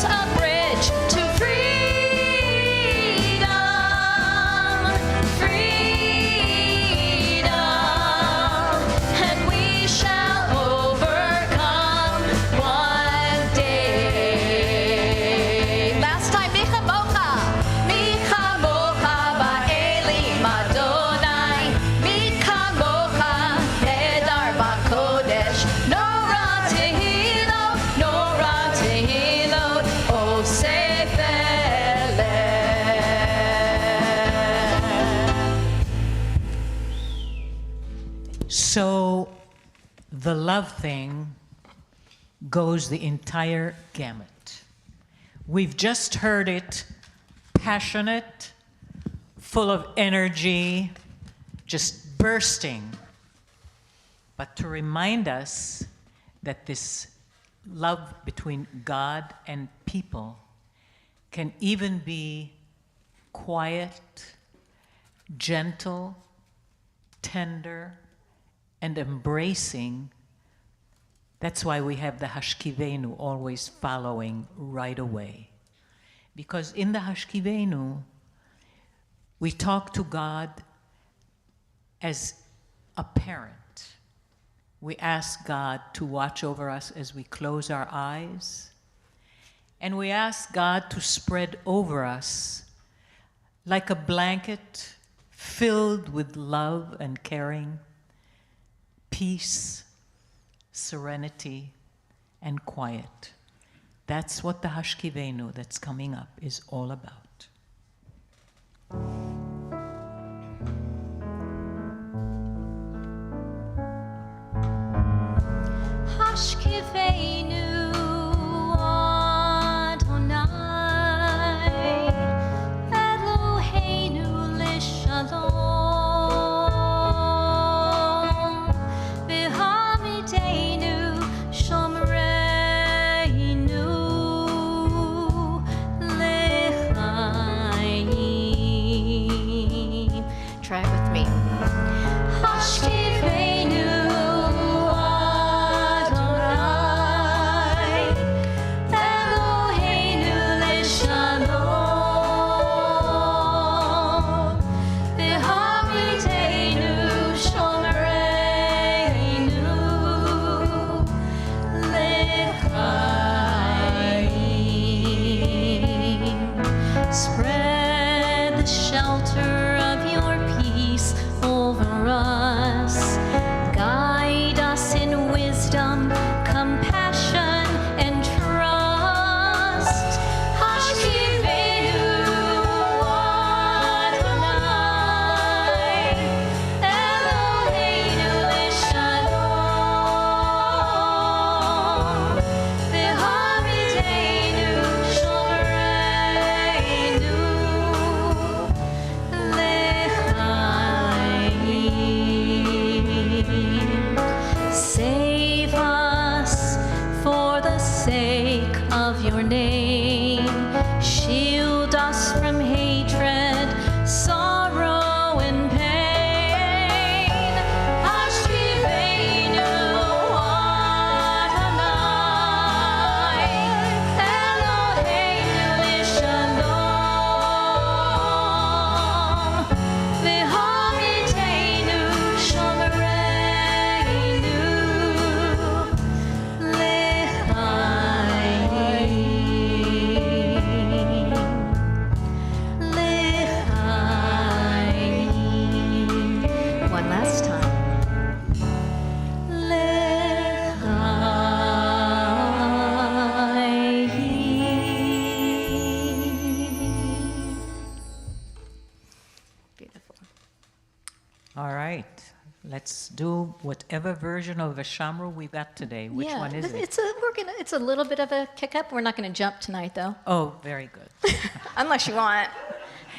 There's a bridge to freedom, freedom, and we shall overcome one day. Last time, Micha Mocha ba'elim Adonai, Micha Mocha Hedar ba'kodesh, Nora tehilo, Osef eleh. So the love thing goes the entire gamut. We've just heard it passionate, full of energy, just bursting. But to remind us that this love between God and people can even be quiet, gentle, tender, and embracing. That's why we have the Hashkivenu always following right away. Because in the Hashkivenu, we talk to God as a parent. We ask God to watch over us as we close our eyes. And we ask God to spread over us like a blanket filled with love and caring, peace, serenity, and quiet. That's what the Hashkivenu that's coming up is all about. Hashkivenu Adonai, Eloheinu l'shalom, v'hamidenu shomreinu l'chaim. Try it with me. Hashkivenu spread the shelter of your peace over us. Guide us in wisdom, compassion, and trust. Hashkivenu Adonai, Eloheinu l'shalom, v'hamidenu shomreinu l'chaim. Save us for the sake of your name. Shield us from hatred, sorrow, and pain. Hashkivenu Adonai, Eloheinu l'shalom, v'hamidenu shomreinu l'chaim. L'chaim. One last time. L'chaim. Beautiful. All right, let's do whatever version of Veshamru we've got today. Which one is it? It's a little bit of a kick up. We're not going to jump tonight, though, Oh, very good. unless you want.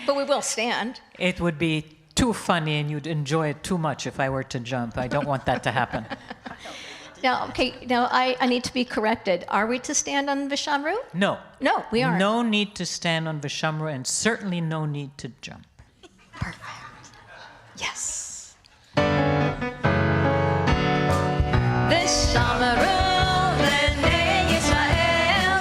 But we will stand. It would be too funny and you'd enjoy it too much if I were to jump. I don't want that to happen. Now, I need to be corrected. Are we to stand on Vishamru? No. No, we aren't. No need to stand on Veshamru and certainly no need to jump. Perfect. Yes. Vishamru, Bnei Yisrael,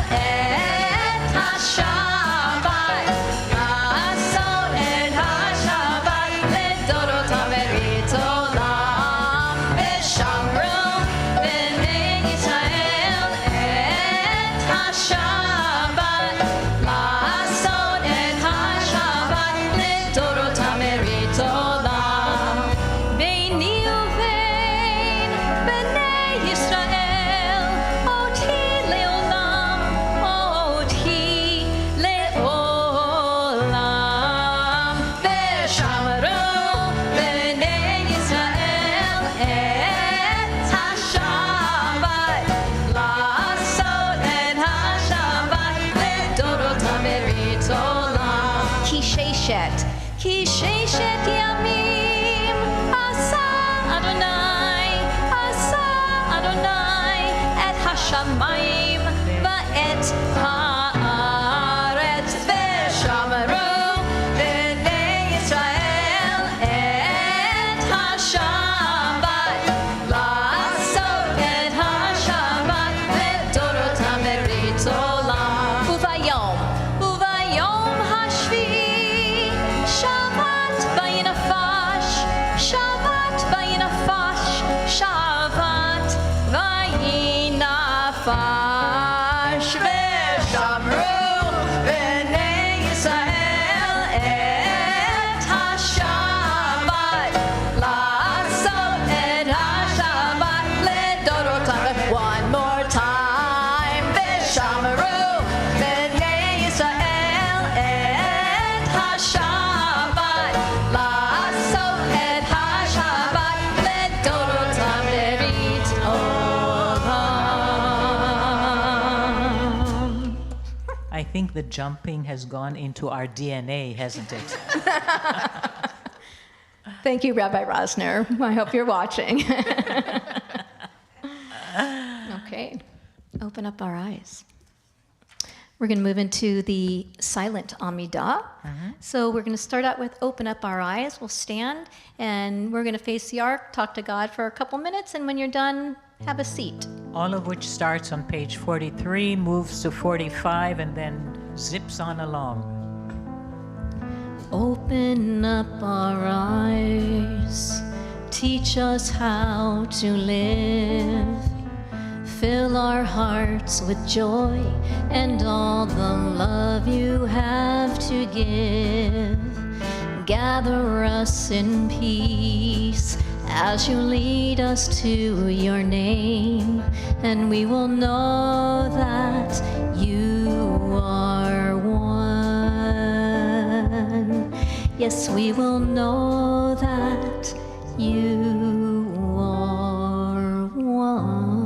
sheshet, ki sheshet yamim, asa Adonai, et hashamayim, va'et haaretz, v'shamru b'nei Yisrael, et hashabat, la'asot et hashabat, v'dorotam berit olam. Uvayom hashvi, Shabbat vayinafash, Shabbat vayinafash, Shabbat vayinafash, v'shamru b'nei Yisrael et hashabat, la'asot et hashabat ledorotam. One more time, v'shamru b'nei Yisrael et hashabat, la'asot et hashabat ledorotam berit olam. I think the jumping has gone into our DNA, hasn't it? Thank you, Rabbi Rosner. I hope you're watching. Okay, open up our eyes. We're going to move into the silent Amidah. So we're going to start out with open up our eyes. We'll stand and we're going to face the ark, talk to God for a couple minutes, and when you're done, have a seat. All of which starts on page 43, moves to 45, and then zips on along. Open up our eyes, teach us how to live. Fill our hearts with joy and all the love you have to give. Gather us in peace as you lead us to your name, and we will know that you are one. Yes, we will know that you are one.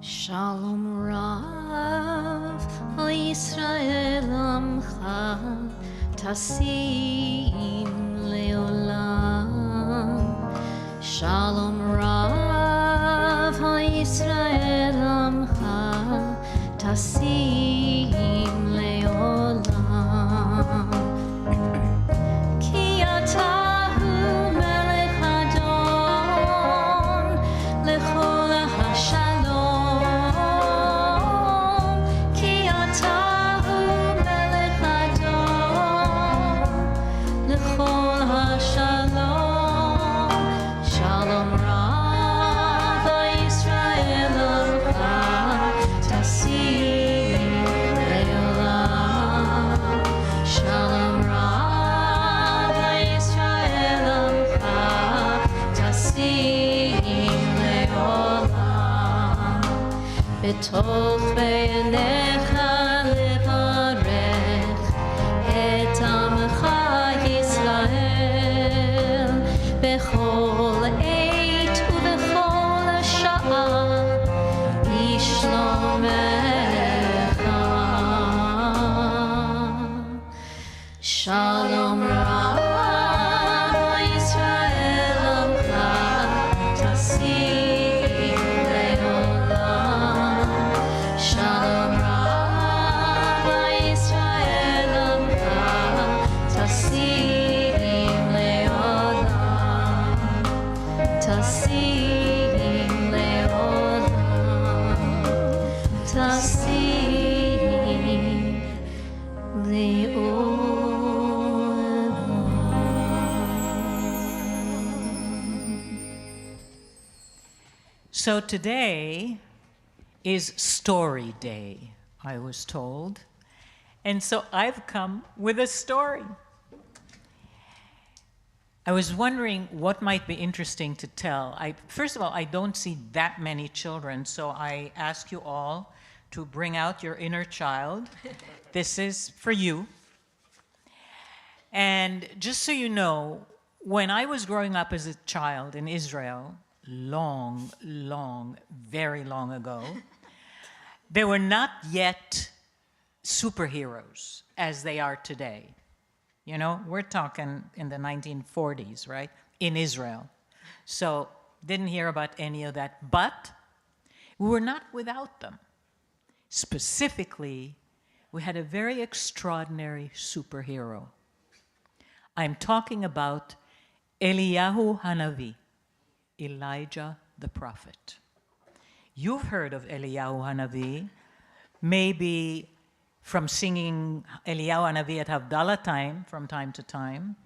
Shalom Rav, O Yisrael Amcha, Tasim Leolam. Shalom Rav, O Yisrael Amcha, Tasim Leolam. Ki atahu melech Adon, בתוך בעיניך לברך את עמך ישראל בכל עת ובכל שעה לשלומך. שלום רב ישראל עמך תשים לעולם. שלום רב ישראל עמך תשים לעולם. תשים לעולם. תשים לעולם. So today is story day, I was told. And so I've come with a story. I was wondering what might be interesting to tell. First of all, I don't see that many children, so I ask you all to bring out your inner child. This is for you. And just so you know, when I was growing up as a child in Israel, long, very long ago, there were not yet superheroes as they are today. You know, we're talking in the 1940s, right? In Israel. So didn't hear about any of that, but we were not without them. Specifically, we had a very extraordinary superhero. I'm talking about Eliyahu Hanavi, Elijah the prophet. You've heard of Eliyahu Hanavi, maybe from singing Eliyahu Hanavi at Havdalah time from time to time,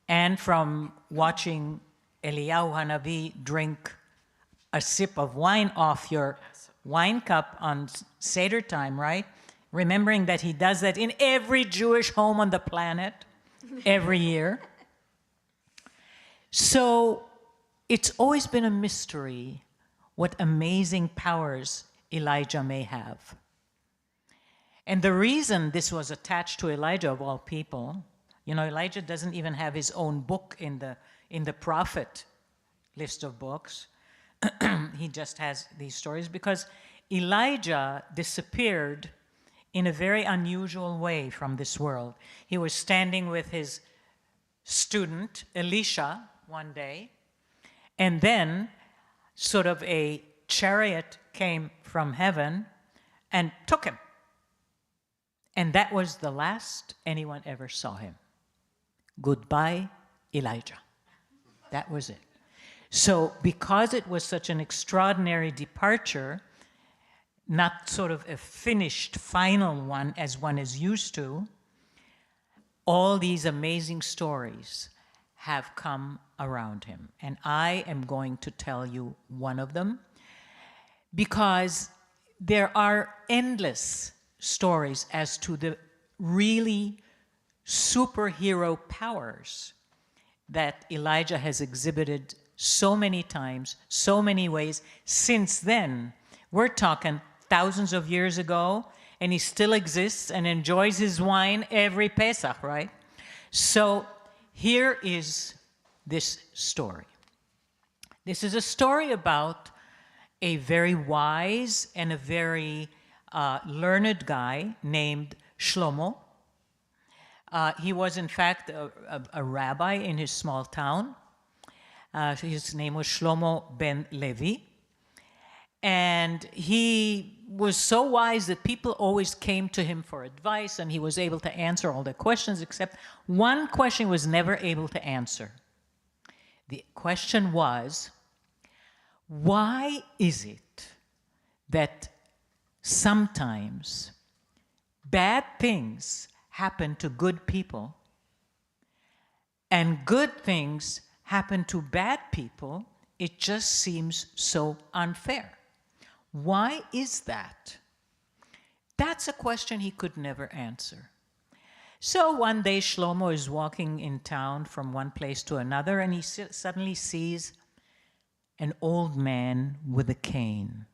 and from watching Eliyahu Hanavi drink a sip of wine off your wine cup on Seder time, right? Remembering that he does that in every Jewish home on the planet every year. So it's always been a mystery what amazing powers Elijah may have. And the reason this was attached to Elijah of all people, you know, Elijah doesn't even have his own book in the prophet list of books. He just has these stories because Elijah disappeared in a very unusual way from this world. He was standing with his student, Elisha, one day, and then sort of a chariot came from heaven and took him. And that was the last anyone ever saw him. Goodbye, Elijah. That was it. So because it was such an extraordinary departure, not sort of a finished final one as one is used to, all these amazing stories have come around him. And I am going to tell you one of them because there are endless stories as to the really superhero powers that Elijah has exhibited so many times, so many ways. Since then, we're talking thousands of years ago, and he still exists and enjoys his wine every Pesach, right? So here is this story. This is a story about a very wise and a very learned guy named Shlomo. He was, in fact, a rabbi in his small town. His name was Shlomo ben Levi. And he was so wise that people always came to him for advice, and he was able to answer all their questions, except one question he was never able to answer. The question was, why is it that sometimes bad things happen to good people and good things happen to bad people? It just seems so unfair. Why is that? That's a question he could never answer. So one day Shlomo is walking in town from one place to another, and he suddenly sees an old man with a cane.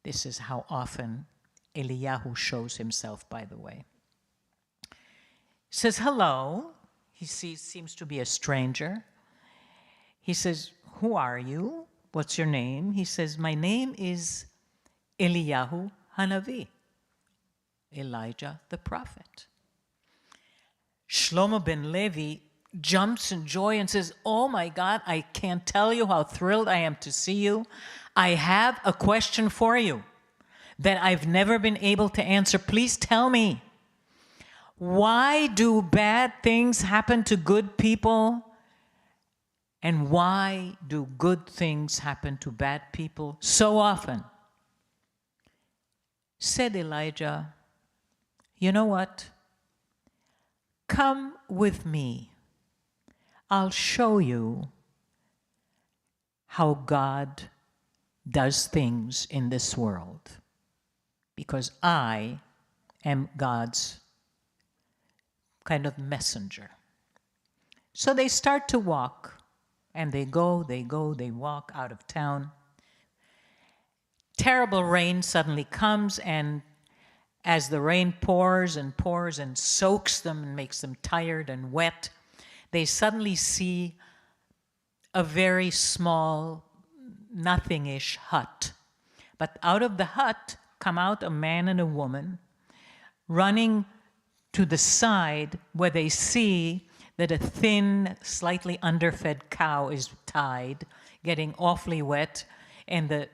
This is how often Eliyahu shows himself, by the way. Says hello. He seems to be a stranger. He says, who are you? What's your name? He says, my name is Eliyahu Hanavi, Elijah the prophet. Shlomo ben Levi jumps in joy and says, oh my God, I can't tell you how thrilled I am to see you. I have a question for you that I've never been able to answer. Please tell me, why do bad things happen to good people? And why do good things happen to bad people so often? Said Elijah, you know what? Come with me. I'll show you how God does things in this world, because I am God's kind of messenger. So they start to walk, and they walk out of town. Terrible rain suddenly comes, and as the rain pours and pours and soaks them and makes them tired and wet, they suddenly see a very small, nothing-ish hut. But out of the hut come out a man and a woman running to the side where they see that a thin, slightly underfed cow is tied, getting awfully wet, and the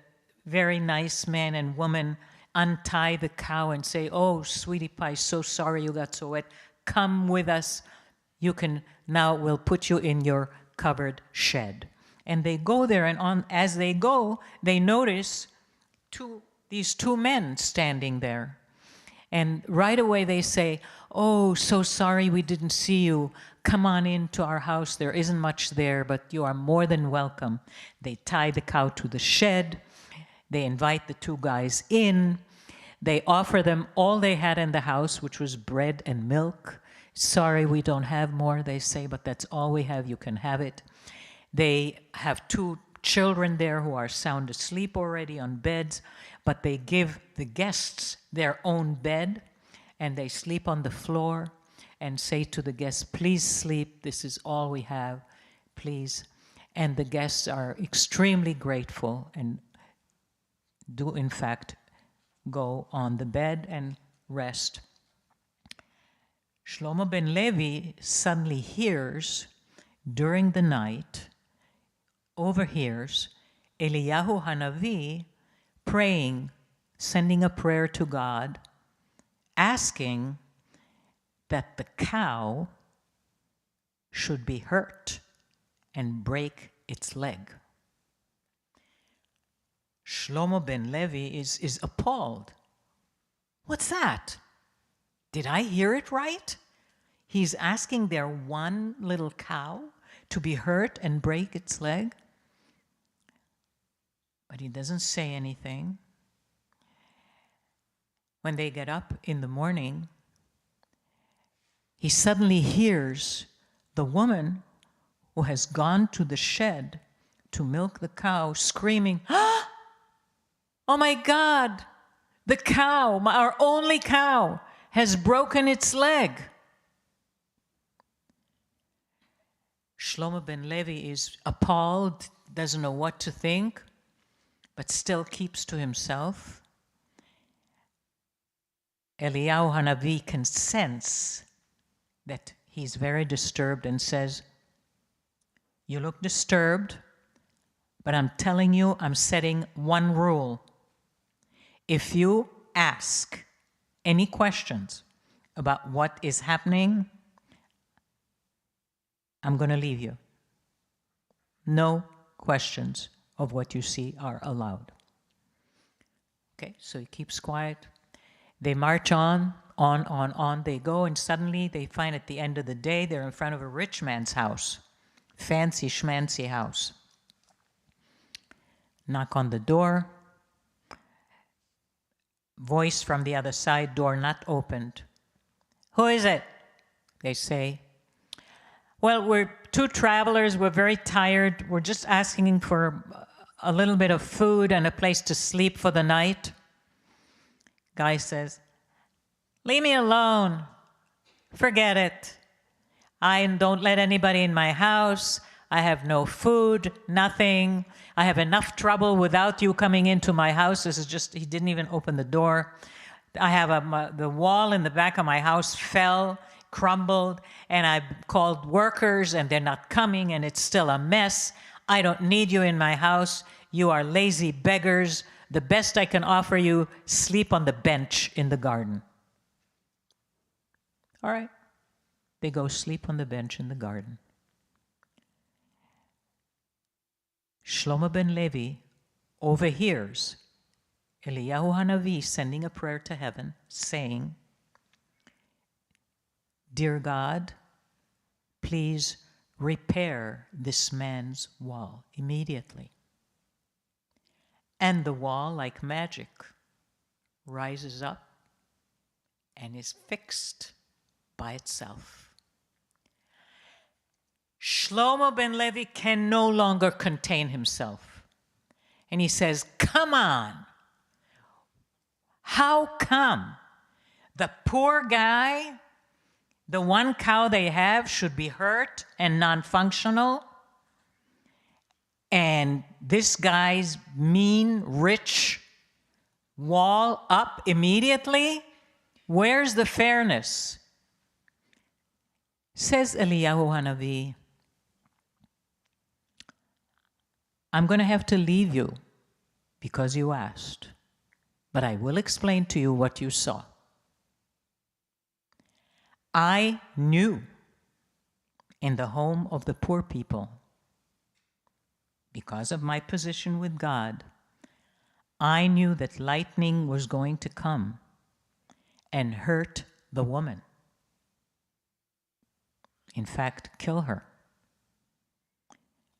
very nice man and woman untie the cow and say, oh, sweetie pie, so sorry you got so wet. Come with us. We'll put you in your covered shed. And they go there, and as they go, they notice these two men standing there. And right away they say, oh, so sorry we didn't see you. Come on into our house. There isn't much there, but you are more than welcome. They tie the cow to the shed. They invite the two guys in. They offer them all they had in the house, which was bread and milk. Sorry, we don't have more, they say, but that's all we have. You can have it. They have two children there who are sound asleep already on beds, but they give the guests their own bed, and they sleep on the floor and say to the guests, please sleep, this is all we have, please. And the guests are extremely grateful and do, in fact, go on the bed and rest. Shlomo ben Levi suddenly hears, during the night, overhears Eliyahu Hanavi praying, sending a prayer to God, asking that the cow should be hurt and break its leg. Shlomo ben Levi is appalled. What's that? Did I hear it right? He's asking their one little cow to be hurt and break its leg? But he doesn't say anything. When they get up in the morning, he suddenly hears the woman who has gone to the shed to milk the cow screaming, oh my God, the cow, our only cow, has broken its leg. Shlomo ben Levi is appalled, doesn't know what to think, but still keeps to himself. Eliyahu Hanavi can sense that he's very disturbed and says, you look disturbed, but I'm telling you, I'm setting one rule. If you ask any questions about what is happening, I'm going to leave you. No questions of what you see are allowed. Okay, so he keeps quiet. They march on they go, and suddenly they find at the end of the day they're in front of a rich man's house. Fancy schmancy house. Knock on the door. Voice from the other side, door not opened. Who is it? They say. Well, we're two travelers. We're very tired. We're just asking for a little bit of food and a place to sleep for the night. Guy says, leave me alone. Forget it. I don't let anybody in my house. I have no food, nothing. I have enough trouble without you coming into my house. This is just, he didn't even open the door. I have the wall in the back of my house fell, crumbled, and I called workers and they're not coming and it's still a mess. I don't need you in my house. You are lazy beggars. The best I can offer you, sleep on the bench in the garden. All right. They go sleep on the bench in the garden. Shlomo ben Levi overhears Eliyahu Hanavi sending a prayer to heaven, saying, Dear God, please repair this man's wall immediately. And the wall, like magic, rises up and is fixed by itself. Shlomo ben Levi can no longer contain himself. And he says, come on. How come the poor guy, the one cow they have, should be hurt and non-functional? And this guy's mean, rich wall up immediately? Where's the fairness? Says Eliyahu Hanavi, I'm going to have to leave you because you asked, but I will explain to you what you saw. I knew in the home of the poor people, because of my position with God, I knew that lightning was going to come and hurt the woman. In fact, kill her.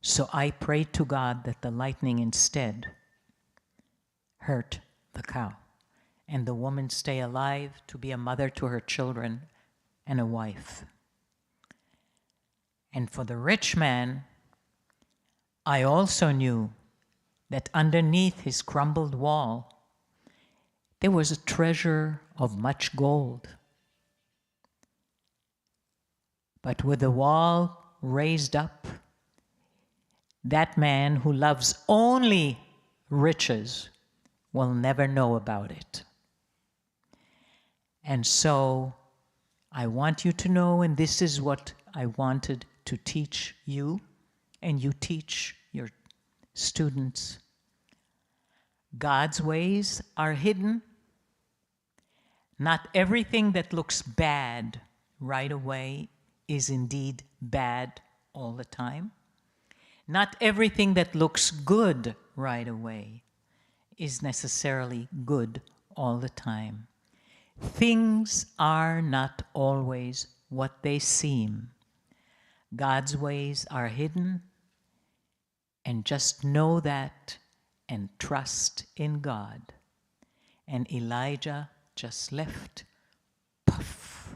So I prayed to God that the lightning instead hurt the cow and the woman stay alive to be a mother to her children and a wife. And for the rich man, I also knew that underneath his crumbled wall, there was a treasure of much gold. But with the wall raised up, that man who loves only riches will never know about it. And so I want you to know, and this is what I wanted to teach you, and you teach your students. God's ways are hidden. Not everything that looks bad right away is indeed bad all the time. Not everything that looks good right away is necessarily good all the time. Things are not always what they seem. God's ways are hidden, and just know that and trust in God. And Elijah just left, puff,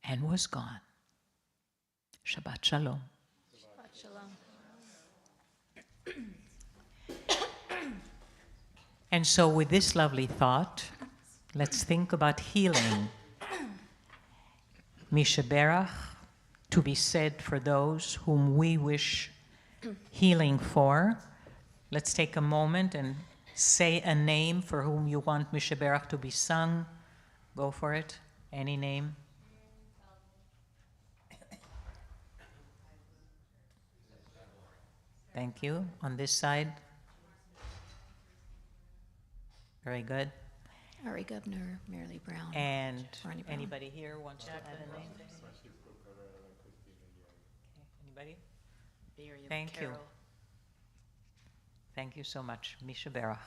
and was gone. Shabbat Shalom. Shabbat Shalom. And so with this lovely thought, let's think about healing. Mishaberach, to be said for those whom we wish healing for. Let's take a moment and say a name for whom you want Mishaberach to be sung. Go for it. Any name. Thank you. On this side. Very good. Ari Governor, Marilee Brown. And Barney Brown. anybody here wants to add a name? Okay, anybody? Thank you. Thank you so much. Misha Berach.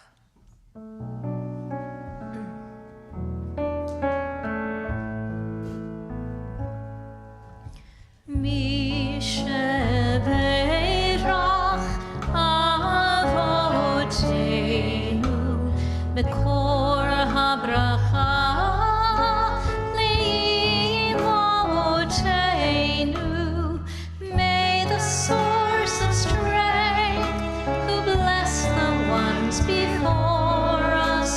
מקור הברכה לאמותינו. May the source of strength, who blessed the ones before us,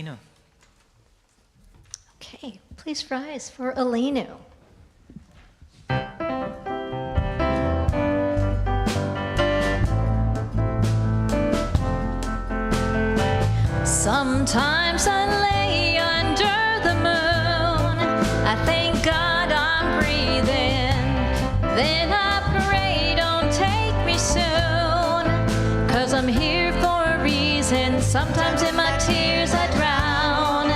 Aleinu. Okay, please rise for Aleinu. Sometimes I lay under the moon. I thank God I'm breathing. Then I pray, don't take me soon. 'Cause I'm here for a reason. Sometimes in my tears I drown,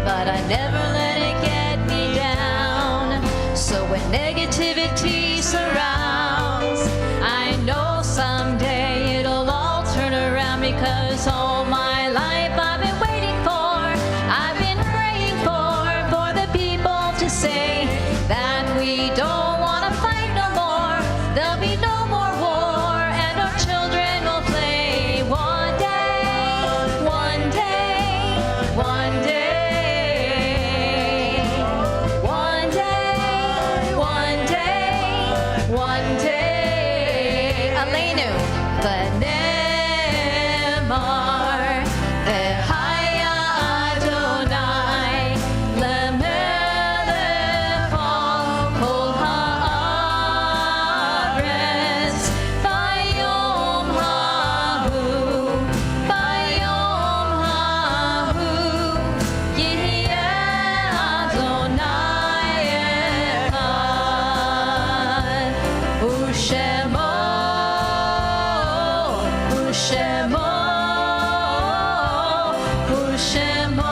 but I never let it get me down. So when negativity surrounds, I know someday it'll all turn around, because all my life I've been waiting for, I've been praying for the people to say that we don't want to fight no more. There'll be no more war, and our children will play one day, one day, one day, one day, one day, one day. Aleinu, v'nemar, v'haya Adonai, lemelech al kol haaretz, bayom hahu, yihyeh Adonai echad, u'shemo, u'shemo, u'shemo.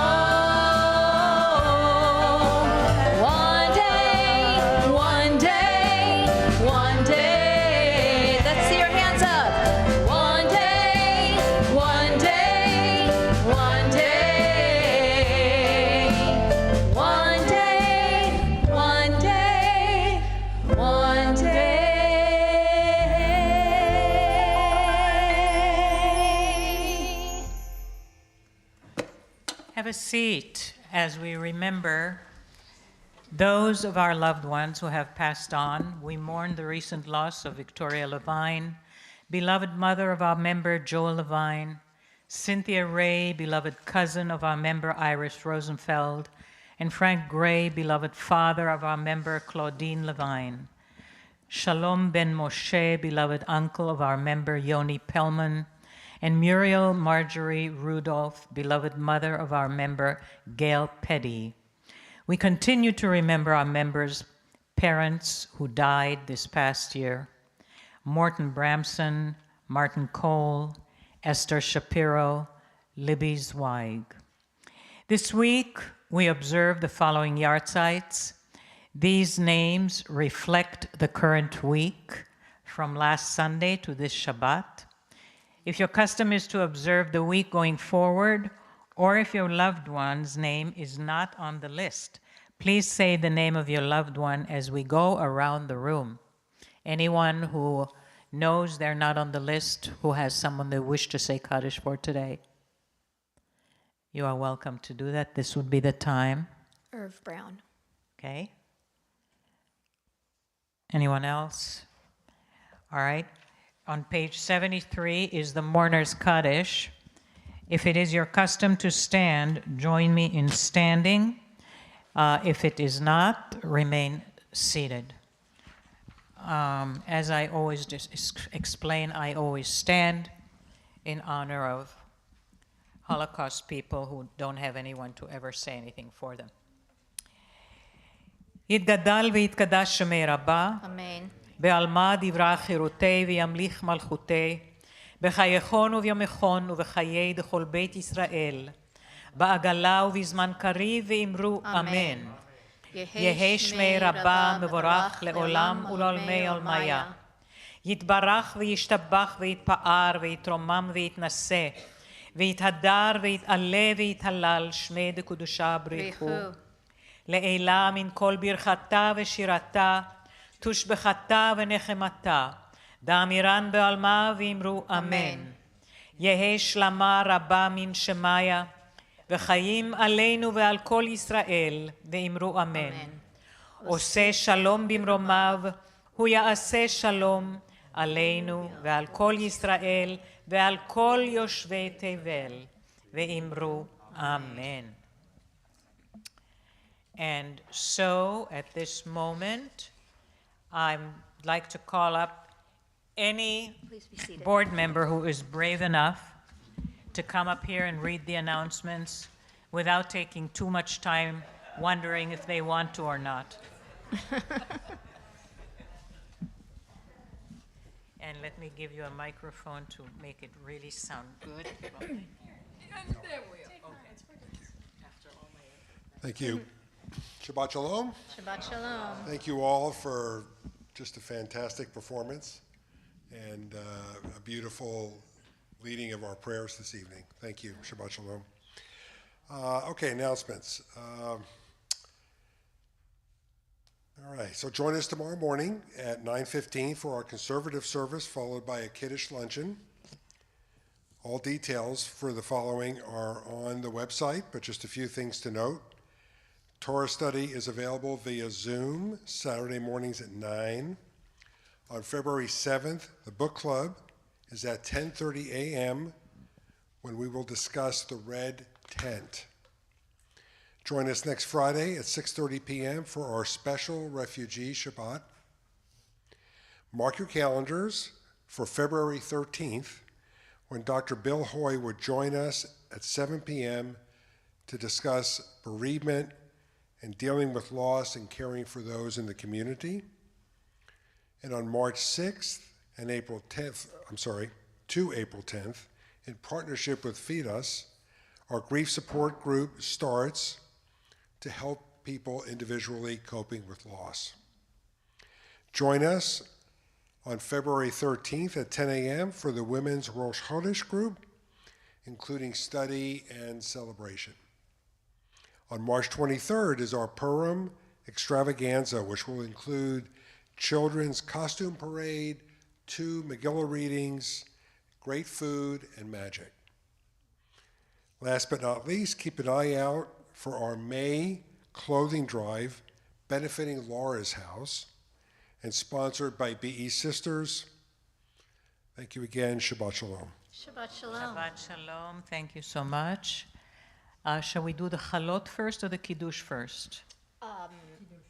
One day, one day, one day. Let's see your hands up. One day, one day, one day. One day, one day, one day. Have a seat as we remember those of our loved ones who have passed on. We mourn the recent loss of Victoria Levine, beloved mother of our member Joel Levine, Cynthia Ray, beloved cousin of our member Iris Rosenfeld, and Frank Gray, beloved father of our member Claudine Levine. Shalom Ben Moshe, beloved uncle of our member Yoni Pellman, and Muriel Marjorie Rudolph, beloved mother of our member Gail Petty. We continue to remember our members' parents who died this past year: Morton Bramson, Martin Cole, Esther Shapiro, Libby Zweig. This week, we observe the following yahrzeits. These names reflect the current week from last Sunday to this Shabbat. If your custom is to observe the week going forward, or if your loved one's name is not on the list, please say the name of your loved one as we go around the room. Anyone who knows they're not on the list, who has someone they wish to say Kaddish for today, you are welcome to do that. This would be the time. Irv Brown. Okay. Anyone else? All right. On page 73 is the Mourner's Kaddish. If it is your custom to stand, join me in standing. If it is not, remain seated. As I always just explain, I always stand in honor of Holocaust people who don't have anyone to ever say anything for them. יתגדל ויתקדש שמי רבה, Amen. בעלמא דברה חירותי וימליך מלכותי, בחייכון וביומכון ובחיי דכל בית ישראל, בעגלה ובזמן קריב ואמרו אמן. יהי שמי רבה מבורך לעולם ולעולמי עולמיה. יתברך וישתבח ויתפאר ויתרומם ויתנשא, ויתהדר ויתעלה ויתהלל שמי דקדושה בריחו. לעילה מן כל ברכתה ושירתה, תושבחתה ונחמתה, דאמירן בעלמה ואמרו אמן. יהי שלמה רבה מן שמיה, וחיים עלינו ועל כל ישראל, ואמרו אמן. עושה שלום במרומיו, הוא יעשה שלום עלינו ועל כל ישראל ועל כל יושבי תבל, ואמרו Amen. And so, at this moment, I'd like to call up any Please be seated. board member who is brave enough to come up here and read the announcements without taking too much time wondering if they want to or not. And let me give you a microphone to make it really sound good. Thank you. Shabbat Shalom. Shabbat Shalom. Thank you all for just a fantastic performance and a beautiful leading of our prayers this evening. Thank you. Shabbat Shalom. Okay, announcements. All right, so join us tomorrow morning at 9:15 for our conservative service, followed by a Kiddush luncheon. All details for the following are on the website, but just a few things to note. Torah study is available via Zoom Saturday mornings at 9. On February 7th, the book club is at 10:30 a.m. when we will discuss the red tent. Join us next Friday at 6:30 p.m. for our special Refugee Shabbat. Mark your calendars for February 13th, when Dr. Bill Hoy would join us at 7 p.m. to discuss bereavement and dealing with loss and caring for those in the community. And on March 6th and April 10th, to April 10th, in partnership with Feed Us, our grief support group starts to help people individually coping with loss. Join us on February 13th at 10 a.m. for the Women's Rosh Chodesh group, including study and celebration. On March 23rd is our Purim extravaganza, which will include children's costume parade, 2 Megillah readings, great food, and magic. Last but not least, keep an eye out for our May clothing drive benefiting Laura's House and sponsored by BE Sisters. Thank you again. Shabbat Shalom. Shabbat Shalom. Shabbat Shalom. Thank you so much. Shall we do the chalot first or the kiddush first?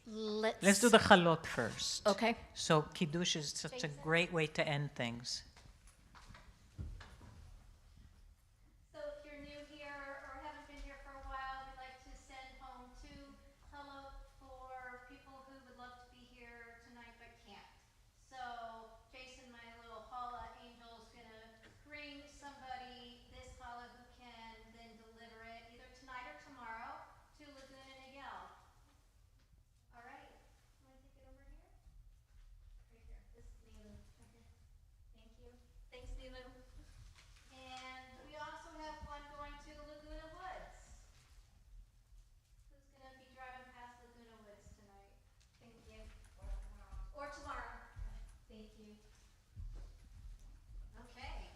Let's do the chalot first. Okay. So kiddush is such a great way to end things. So if you're new here or haven't been here for a while, we'd like to send home 2 hello for people who would love to be here tonight but can't. So Jason, my little challah angel, is going to bring somebody this challah who can then deliver it either tonight or tomorrow to Laguna Niguel. All right. You want to take it over here? Right here. This is Nilu. Okay. Thank you. Thanks, Nilu. And we also have one going to Laguna Woods. Who's going to be driving past Laguna Woods tonight? Thank you. Or tomorrow. Thank you. Okay.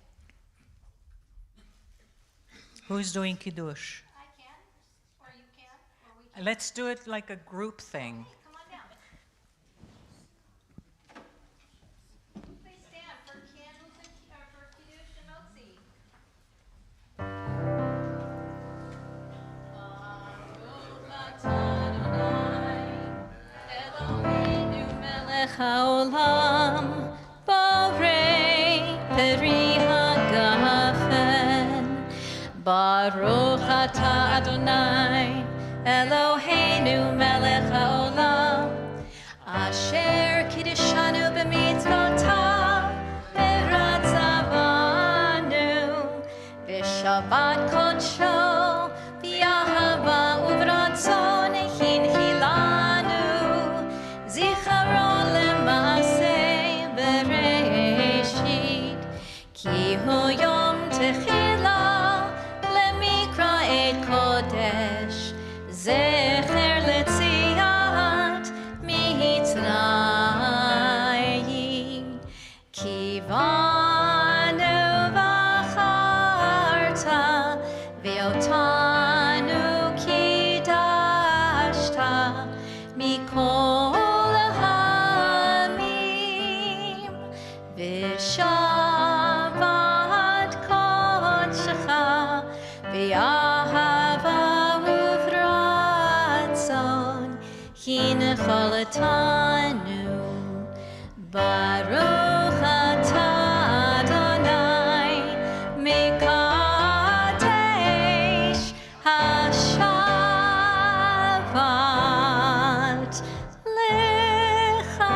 Who's doing kiddush? I can, or you can, or we can. Let's do it like a group thing. Come on down. Please stand for candles and for kiddush and motzi. Baruch atah Adonai, Eloheinu melech haolam, borei peri hagafen. Baruch atah Adonai, Eloheinu melech haolam, asher kiddishanu b'mitzvotav v'ratzavanu v'shabbat kodsho v'yahava uvratzon hinhilanu zicharon lema'aseh bereshit ki hu yom techila lemikra et kodesh zecher letziat mitzrayim kivanu v'acharta ve'otanu kidashta mikol hamim v'shabbat kodshecha v'yahava Cholotanu, Baruch atah Adonai, Mekadesh HaShabbat L'chaim.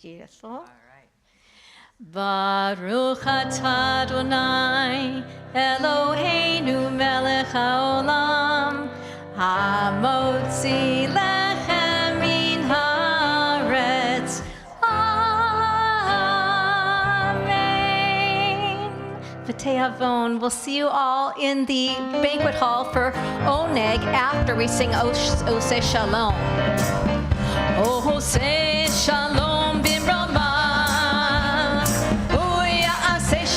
Beautiful. All right. Baruch atah Adonai, Eloheinu melech haolam, hamotzi lechem min haaretz. Amen. V'tehavon. We'll see you all in the banquet hall for Oneg after we sing Oseh Shalom. Oseh Shalom b'Ramah.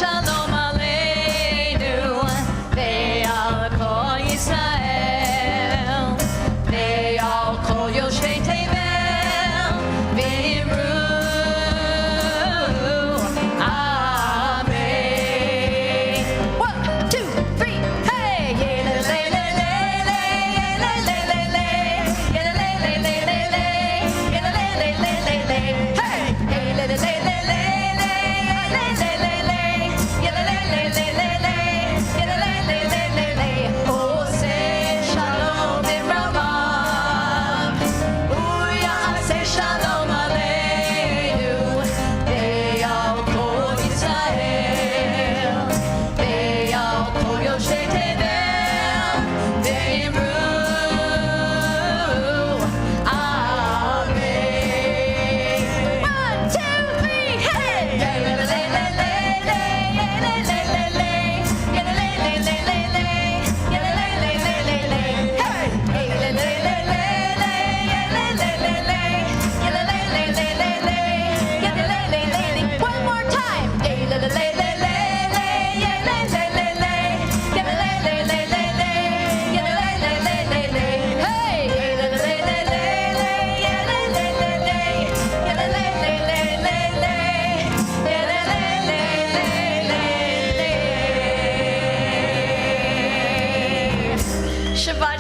Shalom Aleinu, ve'al kol Yisrael, ve'al kol yoshvei tevel, ve'imru, Amen. 1, 2, 3, hey! Yedele-le-le-le, yedele-le-le-le, yedele-le-le-le, yedele-le-le-le, hey! Yedele-le-le-le.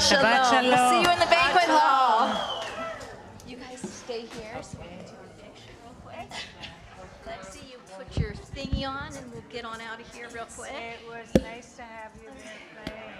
Shabbat shalom. We'll see you in the banquet hall. You guys stay here so we can do a picture real quick. Let's see you put your thingy on and we'll get on out of here real quick. It was nice to have you there, Clay.